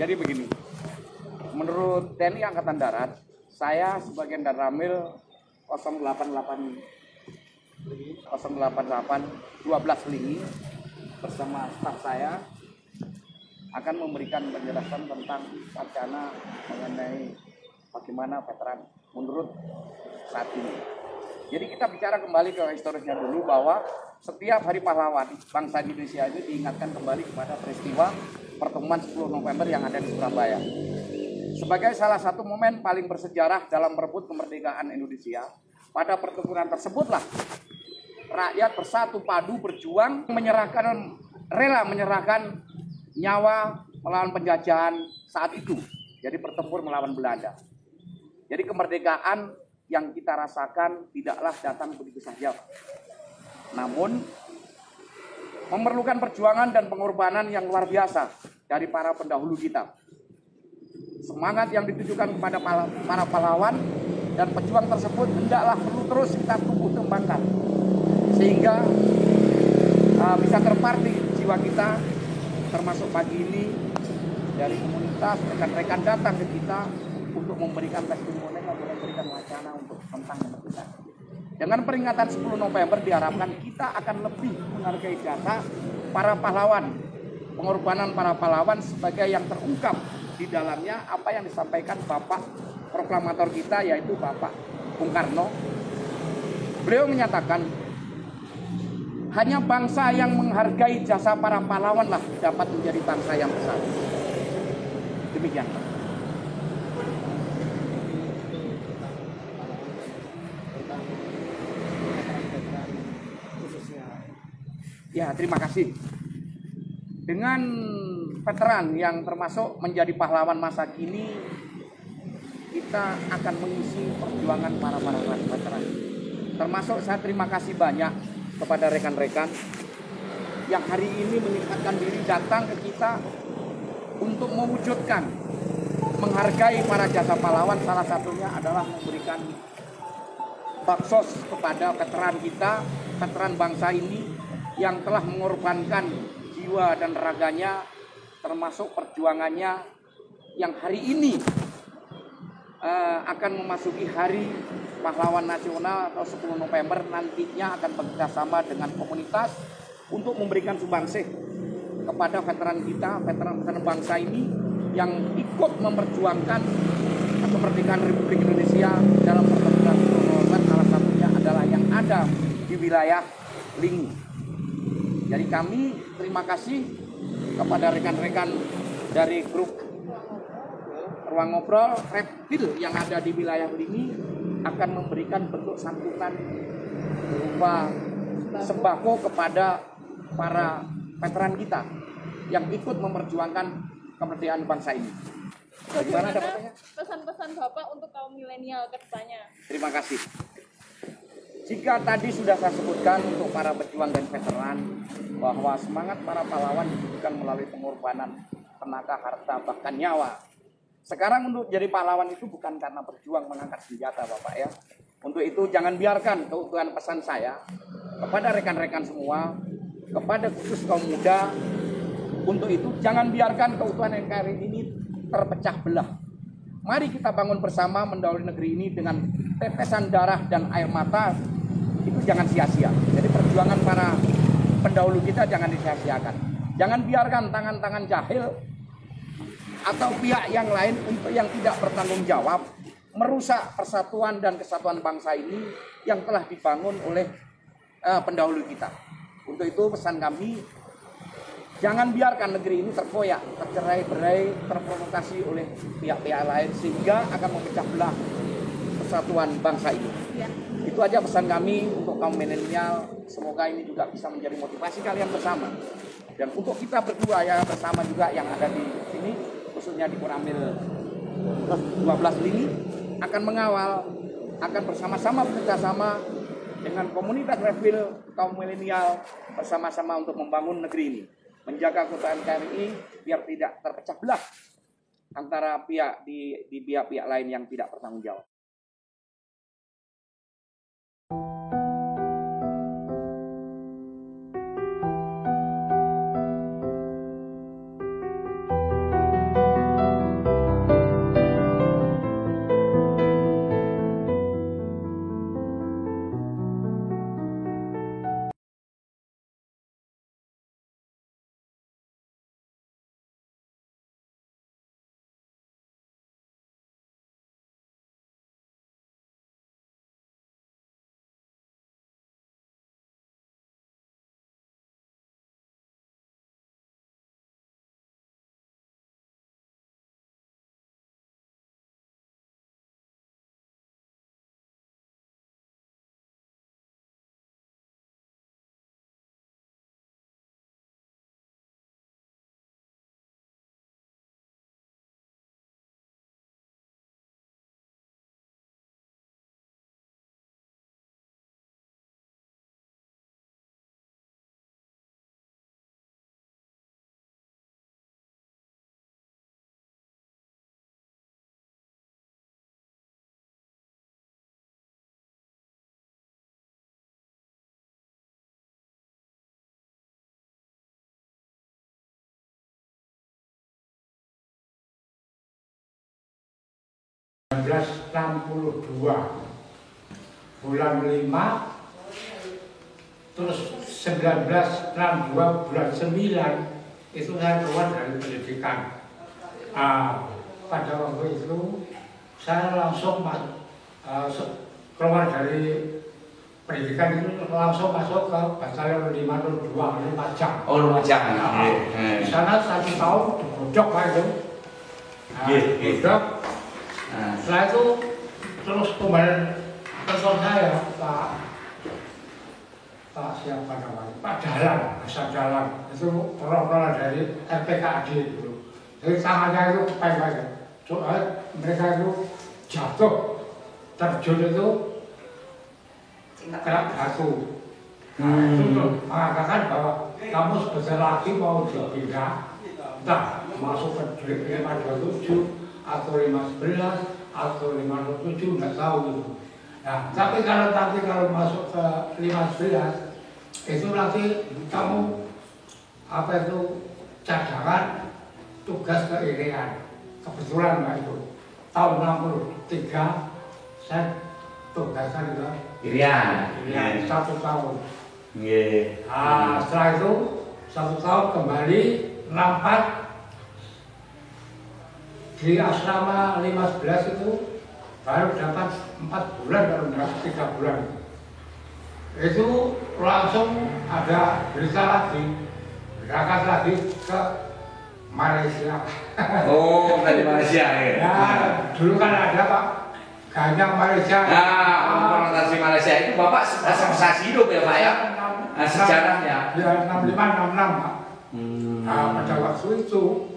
Jadi begini, menurut TNI Angkatan Darat, saya sebagai Danramil 088 12 Lingi bersama staf saya akan memberikan penjelasan tentang wacana mengenai bagaimana veteran menurut saat ini. Jadi kita bicara kembali ke historisnya dulu bahwa setiap Hari Pahlawan bangsa Indonesia ini diingatkan kembali kepada peristiwa pertemuan 10 November yang ada di Surabaya. Sebagai salah satu momen paling bersejarah dalam merebut kemerdekaan Indonesia, pada pertempuran tersebutlah rakyat bersatu padu berjuang rela menyerahkan nyawa melawan penjajahan saat itu. Jadi bertempur melawan Belanda. Jadi kemerdekaan yang kita rasakan tidaklah datang begitu saja. Namun memerlukan perjuangan dan pengorbanan yang luar biasa dari para pendahulu kita. Semangat yang ditujukan kepada para pahlawan dan pejuang tersebut hendaklah perlu terus kita tumbuh kembangkan sehingga bisa terparti jiwa kita, termasuk pagi ini dari komunitas rekan-rekan datang ke kita untuk memberikan testimoni atau memberikan wacana untuk tentang kemerdekaan. Dengan peringatan 10 November diharapkan kita akan lebih menghargai jasa para pahlawan, pengorbanan para pahlawan sebagai yang terungkap di dalamnya apa yang disampaikan Bapak proklamator kita, yaitu Bapak Bung Karno. Beliau menyatakan hanya bangsa yang menghargai jasa para pahlawanlah dapat menjadi bangsa yang besar. Demikian. Ya, terima kasih. Dengan veteran yang termasuk menjadi pahlawan masa kini, kita akan mengisi perjuangan para veteran. Termasuk saya terima kasih banyak kepada rekan-rekan yang hari ini menyempatkan diri datang ke kita untuk mewujudkan menghargai para jasa pahlawan. Salah satunya adalah memberikan baksos kepada veteran kita, veteran bangsa ini yang telah mengorbankan jiwa dan raganya, termasuk perjuangannya yang hari ini akan memasuki Hari Pahlawan Nasional atau 10 November nantinya akan bekerjasama dengan komunitas untuk memberikan sumbangsih kepada veteran kita, veteran bangsa ini yang ikut memperjuangkan kemerdekaan Republik Indonesia dalam pertempuran 10 November. Salah satunya adalah yang ada di wilayah Lingi. Jadi kami terima kasih kepada rekan-rekan dari grup Ruang Ngobrol Reptil yang ada di wilayah Lingi akan memberikan bentuk santunan berupa sembako kepada para veteran kita yang ikut memperjuangkan kemerdekaan bangsa ini. Bagaimana pesan-pesan Bapak untuk kaum milenial ke depannya? Terima kasih. Jika tadi sudah saya sebutkan untuk para pejuang dan veteran bahwa semangat para pahlawan ditunjukkan melalui pengorbanan tenaga, harta, bahkan nyawa. Sekarang untuk jadi pahlawan itu bukan karena berjuang mengangkat senjata, Bapak ya. Untuk itu jangan biarkan keutuhan pesan saya kepada rekan-rekan semua, kepada khusus kaum muda. Untuk itu jangan biarkan keutuhan NKRI ini terpecah belah. Mari kita bangun bersama mendahului negeri ini dengan tetesan darah dan air mata. Itu jangan sia-sia. Jadi perjuangan para pendahulu kita jangan disia-siakan. Jangan biarkan tangan-tangan jahil atau pihak yang lain untuk yang tidak bertanggung jawab merusak persatuan dan kesatuan bangsa ini yang telah dibangun oleh pendahulu kita. Untuk itu pesan kami, jangan biarkan negeri ini terkoyak, tercerai-berai, terprovokasi oleh pihak-pihak lain sehingga akan memecah belah persatuan bangsa ini. Ya. Itu aja pesan kami untuk kaum milenial. Semoga ini juga bisa menjadi motivasi kalian bersama. Dan untuk kita berdua ya bersama juga yang ada di sini, khususnya di Koramil 12 Lingi, akan mengawal, akan bersama-sama bekerjasama dengan komunitas Reptil kaum milenial bersama-sama untuk membangun negeri ini. Menjaga keutuhan NKRI biar tidak terpecah belah antara pihak di pihak-pihak lain yang tidak bertanggung jawab. 1962 bulan 5, terus 1962 bulan 9 itu saya keluar dari pendidikan. Pada waktu itu saya langsung keluar dari pendidikan itu langsung masuk ke Batalion 502 Lumajang. Oh, Lumajang. Di sana 1 tahun di Bodok Pak itu. Bodok. Setelah itu terus kembali telepon saya Pak siapa namanya? Pak Dalan, Asal Dalan. Itu orang-orang dari RPKAD itu. Jadi tangannya itu kepengen. Soalnya mereka itu jatuh, terjun itu kena batu. Itu mengatakan bahwa kamu sebentar lagi mau dipindah, entah masuk ke 527 atau 511 atau 507, nggak tahu itu. Nah, tapi kalau masuk ke 511 itu nanti kamu cadangan tugas ke Irian. Kebetulan Mbak itu tahun 63 saya tugaskan ke Irian. 1 tahun. Nggih. Setelah itu 1 tahun kembali 64 di asrama 15 itu baru dapat 4 bulan kalau enggak 3 bulan. Itu langsung ada berita lagi, berangkat lagi ke Malaysia. Oh, dari Malaysia ya. Ya, dulu kan ada Pak Ganyang Malaysia. Konotasi Malaysia itu Bapak sensasi hidup ya Pak ya? Sejarahnya. Ya 65 66 Pak. Pada waktu itu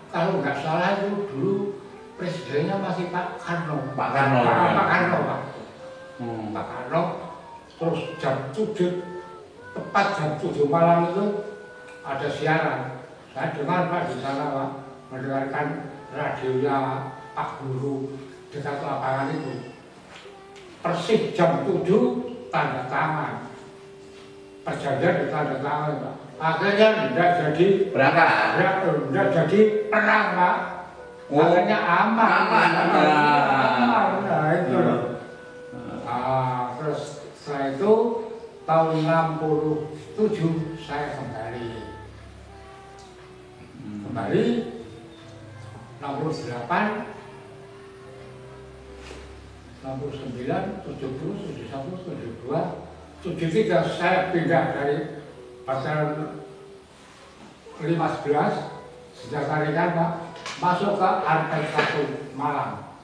kalau nggak salah itu dulu presidennya masih Pak Karno. Pak Karno. Pak Karno Pak. Pak Karno. Terus jam 7, tepat jam 7 malam itu ada siaran. Saya dengar Pak di sana Pak, mendengarkan radionya Pak Guru dekat lapangan itu. Persis jam 7 tanda tangan. Perjanjian ditanda tangan Pak. Akhirnya tidak jadi berangkat. Tidak jadi perang Pak. Akhirnya aman. Nah itu loh. Terus setelah itu tahun 67 saya kembali 68, 69, 70, 71, 72, 73 saya pindah dari Batalion 15 senjata ringan Pak, masuk ke Arpen 1 Malang.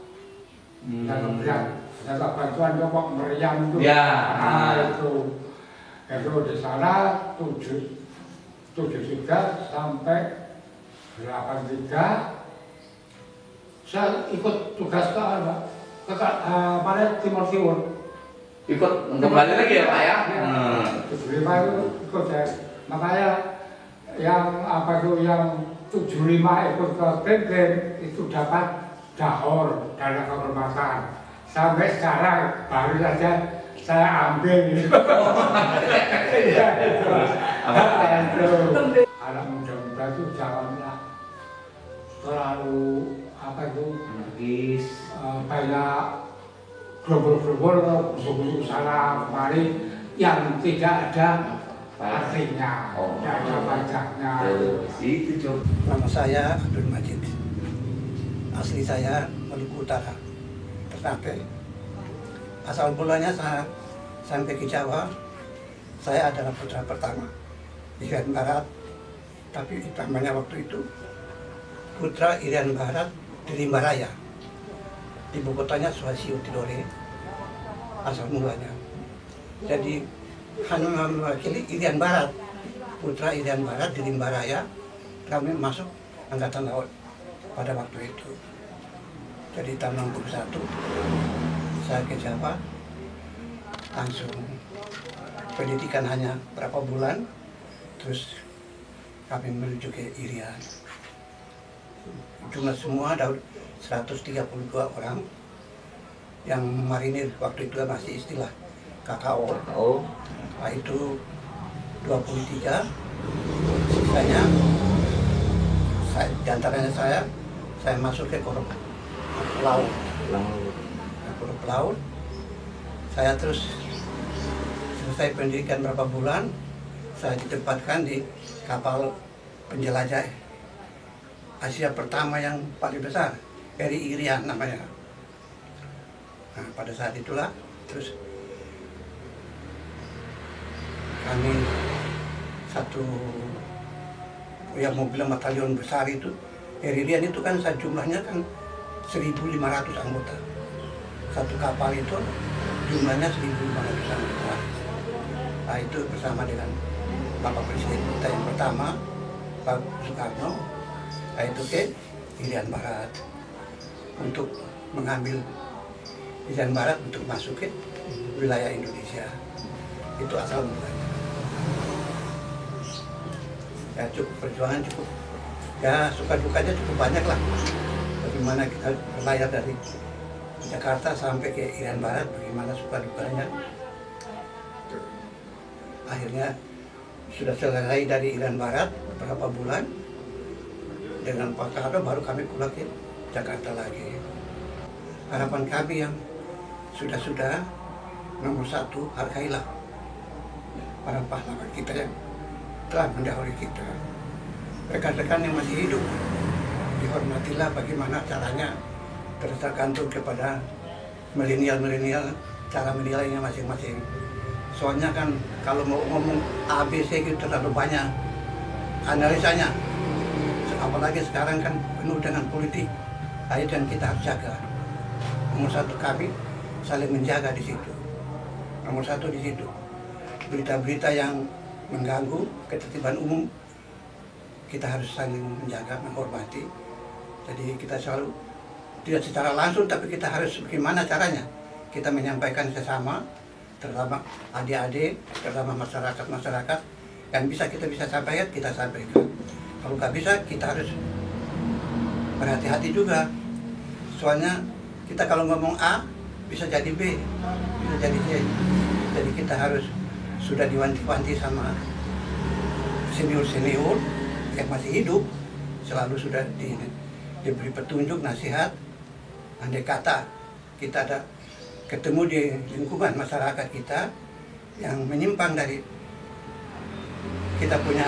Dan kemudian senjata bantuan Bapak meriam itu. Ya. Itu di sana 73 sampai 83 saya ikut tugas ke Timur Timur. Ikut kembali lagi ya Pak ya? 75 itu ikut ya. Makanya yang yang 75 ikut ke Krim itu dapat dahor, dana kehormatan. Sampai sekarang baru saja saya ambil. Anak muda-muda itu janganlah terlalu banyak global atau sana kemari yang tidak ada artinya, tidak ada pajaknya. Itu Cuk. Nama saya Abdul Majid. Asli saya Maluku Utara, Ternate. Asal mulanya saya sampai ke Jawa, saya adalah putra pertama Irian Barat. Tapi namanya waktu itu putra Irian Barat di Limbaraya. Ibu kotanya Suwasio Tidore, asal mulanya. Jadi hanya mewakili Irian Barat, putra Irian Barat di Limbaraya. Kami masuk Angkatan Laut pada waktu itu. Jadi tahun 61 saya ke Jawa, langsung pendidikan hanya berapa bulan, terus kami menuju ke Irian. Jumlah semua ada 132 orang yang marinir waktu itu masih istilah KKO. Nah, itu 23, sisanya diantaranya saya masuk ke korum laut. pulang pelaut. Saya terus selesai pendidikan berapa bulan, saya ditempatkan di kapal penjelajah Asia pertama yang paling besar, RI Irian namanya. Nah, pada saat itulah terus kami satu yang mobil batalion besar itu, RI Irian itu kan jumlahnya kan 1.500 anggota. Satu kapal itu jumlahnya 1.500 anggota. Nah, itu bersama dengan Bapak Presiden kita yang pertama, Pak Soekarno, yaitu ke Irian Barat untuk mengambil Irian Barat untuk masuk ke wilayah Indonesia. Itu asal mulanya. Ya cukup perjuangan cukup, ya suka dukanya cukup banyak lah. Bagaimana kita berlayar dari Jakarta sampai ke Irian Barat, bagaimana suka dukanya. Akhirnya sudah selesai dari Irian Barat beberapa bulan, dengan Pak Karno baru kami pulang ke Jakarta lagi. Harapan kami yang sudah nomor satu, hargailah para pahlawan kita yang telah mendahului kita. Rekan-rekan yang masih hidup, dihormatilah bagaimana caranya, tergantung kepada milenial cara menilainya masing-masing. Soalnya kan kalau mau ngomong ABC itu terlalu banyak analisanya. Apalagi sekarang kan penuh dengan politik. Nah, itu yang kita harus jaga. Nomor satu kami saling menjaga di situ. Nomor satu di situ. Berita-berita yang mengganggu ketertiban umum kita harus saling menjaga, menghormati. Jadi kita selalu tidak secara langsung, tapi kita harus bagaimana caranya kita menyampaikan sesama, terutama adik-adik, terutama masyarakat yang kita bisa sampaikan, kita sampaikan. Kalau nggak bisa, kita harus berhati-hati juga. Soalnya kita kalau ngomong A, bisa jadi B, bisa jadi C. Jadi kita harus sudah diwanti-wanti sama senior-senior yang masih hidup, selalu sudah diberi petunjuk, nasihat. Andai kata kita ada ketemu di lingkungan masyarakat kita yang menyimpang dari kita punya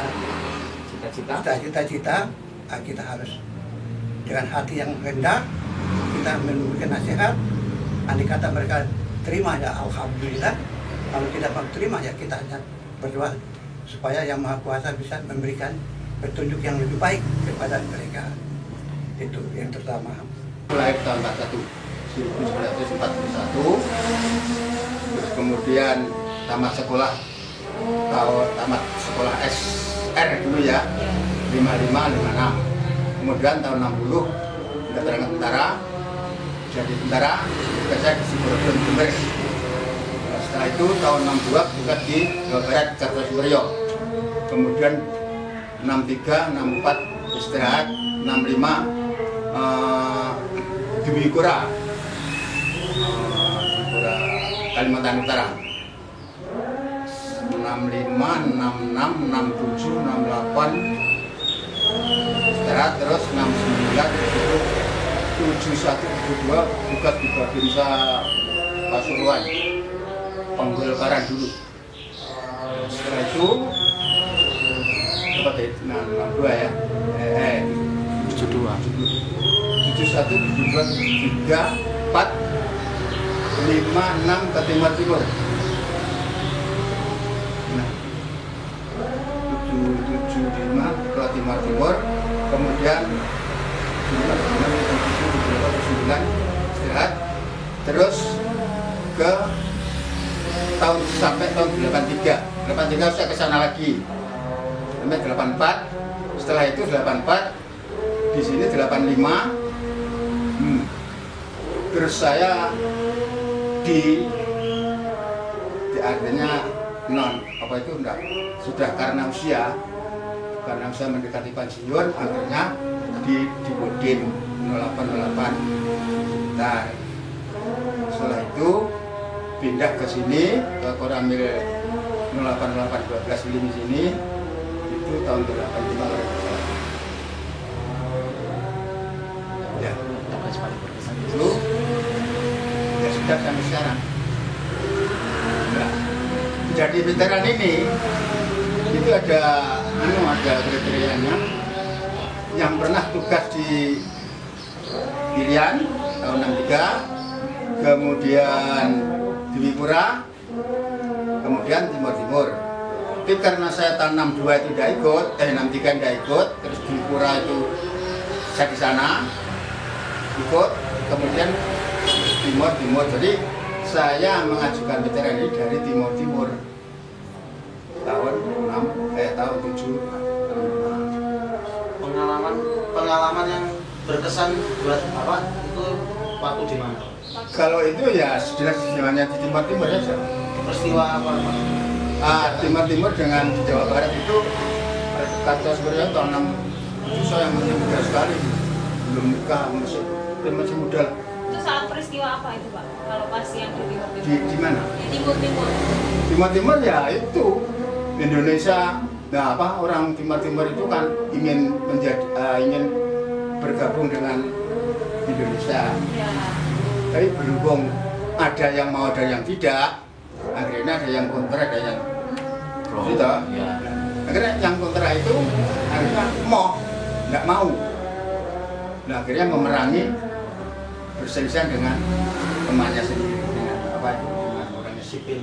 cita-cita, kita harus dengan hati yang rendah kita memberikan nasihat. Andai kata mereka terima, ya alhamdulillah. Kalau tidak mau terima, ya kita hanya berdoa supaya Yang Maha Kuasa bisa memberikan petunjuk yang lebih baik kepada mereka. Itu yang pertama. Lahir tahun 1941, terus kemudian tamat sekolah SR dulu ya, 55-56. Kemudian tahun 60 sudah berangkat tentara, jadi tentara, saya di Siborodo Jember. Setelah itu tahun 62 juga di Jawa Barat, Kartosuwiryo. Kemudian 63, 64 istirahat, 65 di Kura, Kalimantan Utara. 65, 66, 67, 68 istirahat, terus 69 itu 71, 72 juga di Babinsa Pasuruan, Penggolkaran dulu. Setelah itu apa tadi? 62 ya. 71, 72, 73, 4, 5, 6 ke Timur Timur. Nah, 75 ke Timur Timur, kemudian 9 istirahat, terus ke sampai tahun 83. 83 saya ke sana lagi sampai 84. Setelah itu 84, di sini 85. Terus saya artinya sudah karena usia mendekati pensiun, akhirnya di Kodim 0808. Nah, setelah itu pindah ke sini ke Koramil 0808 12 Lini sini, itu tahun 85. Ya, itu ada sampai sekarang. Nah, jadi veteran ini itu ada kriterianya yang pernah tugas di Irian tahun 63, kemudian di Wipura, kemudian Timur. Tapi karena saya tahun 62 itu tidak ikut, 63 tidak ikut, terus di Wipura itu saya di sana ikut, kemudian Timur. Jadi saya mengajukan veteran ini dari Timur tahun 7. Pengalaman yang berkesan buat Bapak itu waktu di mana? Kalau itu ya jelas semuanya di Timur saja. Peristiwa apa Pak? Timur dengan di Jawa Barat itu kata sebenarnya tahun 67 saya masih muda sekali, belum nikah, masih muda. Itu saat peristiwa apa itu Pak? Kalau pas yang di Timur? Di mana? Di Timur ya itu Indonesia. Nah, orang Timur itu kan ingin bergabung dengan Indonesia. Ya. Tapi berhubung ada yang mau, ada yang tidak, akhirnya ada yang kontra, ada yang tidak. Ya. Akhirnya yang kontra itu akhirnya nggak mau. Nah, akhirnya memerangi, berselisih dengan temannya sendiri, dengan dengan orang sipil.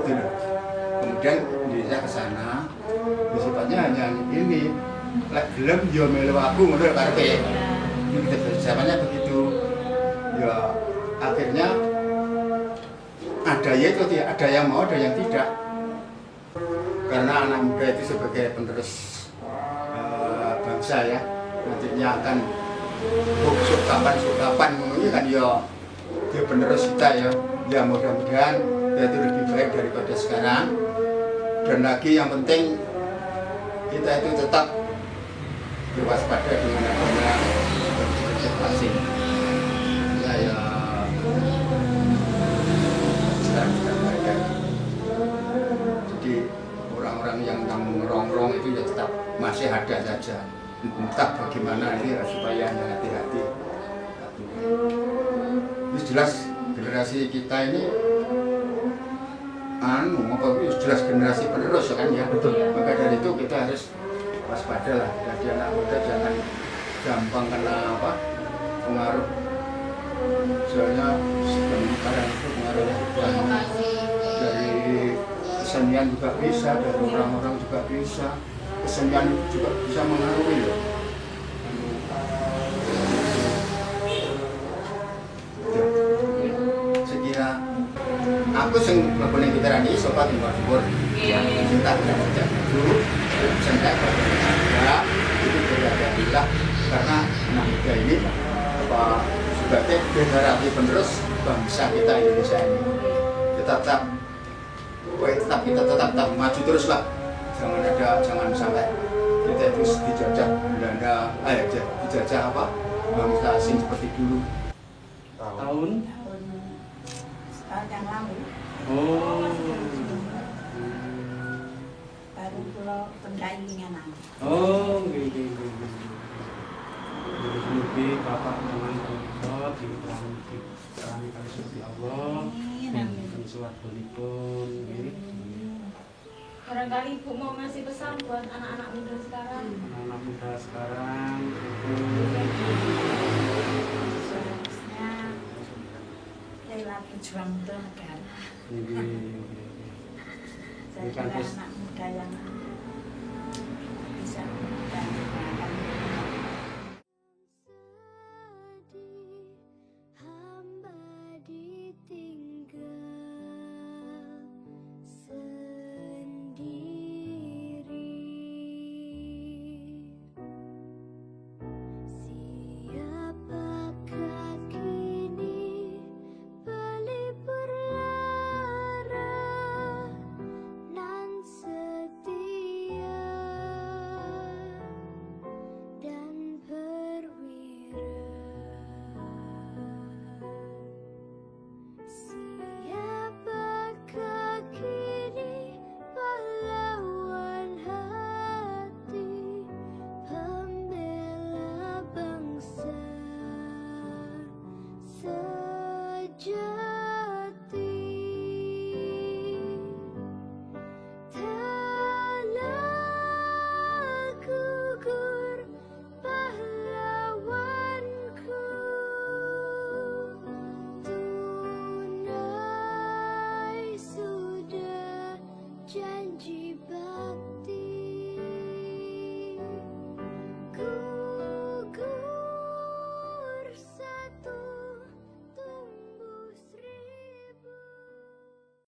Gitu loh. Kemudian Indonesia ke sana, sifatnya hanya ini, gelem yo melu aku ngono karepe. Kita bersamanya begitu. Ya akhirnya ada ya itu, ada yang mau, ada yang tidak. Karena anak muda itu sebagai penerus bangsa ya, nantinya akan sok kapan ini kan ya dia penerus kita ya. Ya mudah-mudahan dia itu lebih baik daripada sekarang. Dan lagi yang penting kita itu tetap berwaspada dengan adanya vaksin. Saya sekarang sudah ada. Jadi orang-orang yang ngerongrong itu ya tetap masih ada saja. Entah bagaimana ini supaya hati-hati. Ini jelas generasi kita ini jelas generasi penerus kan ya. Betul. Maka dari itu kita harus waspada lah. Jadi anak muda jangan gampang kena pengaruh. Soalnya sekarang itu pengaruhnya dari kesenian juga bisa, dari orang-orang juga bisa. Kesenian juga bisa mengaruhi loh. Sekira aku sing mlebu veteran iki saka Timur. Iya. Cinta kerja dulu, cinta kerja itu alhamdulillah karena anak muda ini sebagai generasi penerus bangsa kita Indonesia ini. Kita tetap maju terus lah. Jangan sampai kita itu dijajah Belanda, dijajah bangsa asing seperti dulu. Tahun yang lalu. Oh. Baru pulau pendampingan. Oh, gitu. Lebih Bapak dengan Allah diterani kali seperti Allah. Dan suat pun Barangkali Ibu mau ngasih pesan buat anak-anak muda sekarang. Anak-anak muda sekarang Seharusnya rela berjuang untuk negara. Jadi anak muda yang